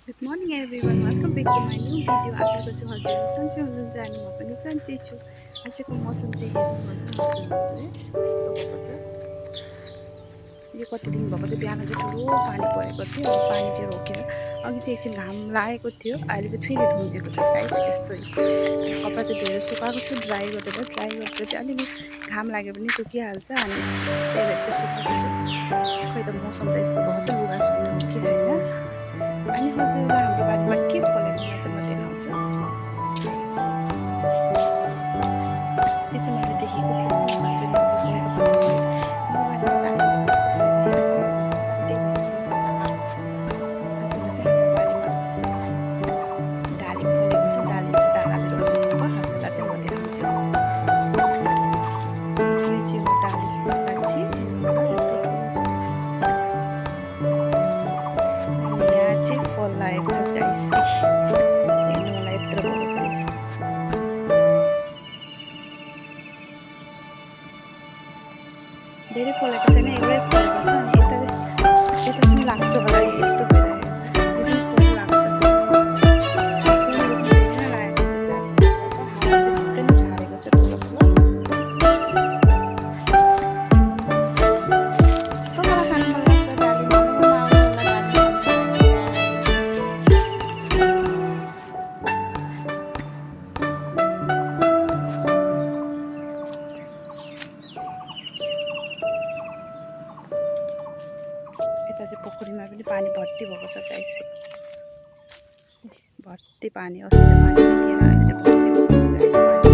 Good morning everyone, welcome back to my new video. आशा गर्छु हजुरहरू सन्चै हुनुहुन्छ अनि म पनि सन्चै छु। आजको मौसम चाहिँ हेर्नु होला हजुरहरूले कस्तो भएको छ। यो कति दिन भएको छ, बिहान चाहिँ ठुलो पानी परेको थियो। अब पानी चाहिँ रोकेर अघि चाहिँ एकछिन घाम लागेको थियो, अहिले चाहिँ फेरि धुँधेको छ गाइस। यस्तै कपडा चाहिँ धोएर सुकाएको छु, ड्राई गरेर चाहिँ अलिअलि घाम लाग्यो भने सुकिहाल्छ अनि त्यही भएर चाहिँ सुकाएको छु। खोइ त मौसम त यस्तो भएको छ, लुगा सुक्ने हो कि होइन। अनि हजुरहरूलाई हाम्रो बारीमा के फलेको छ म देखाउँछु। त्यो चाहिँ मैले देखेको थिएँ, मेरो हस्बेन्डले गएको थियो। हाम्रो बारीमा दालिम फलेको छ अहिले अनि त्यही भएर चाहिँ म हजुरलाई चाहिँ हाम्रो बारीमा दालिम फलेको छ, दालिम चाहिँ दादाले रोप्नुभएको, हजुरलाई चाहिँ म देखाउँछु। यो चाहिँ हो डाली गाछी, हेर्नु होला यत्रो ठुलो छ अनि यहाँ चाहिँ फल लागेको छ गाइस। हेर्नु होला यत्रो भएको छ। धेरै फलेको छैन, एउटै फलेको छ अनि यता पनि लाग्छ होला, यस्तो भइरहेको छ। यो पनि फुल लाग्छ, फुल रोप्नु धेरै नै लागेको छ। हावा चाहिँ छिट्टै नै छाडेको छ तल। कसैलाई खानु मन लाग्छ डालिम, आउनु होला डालिम यता चाहिँ पोखरीमा पनि पानी भर्ती भएको छ गाइस। भर्ती पानी, अस्ति त पानी सकिएन, अहिले चाहिँ भर्ती भएको छ गाइस पानी।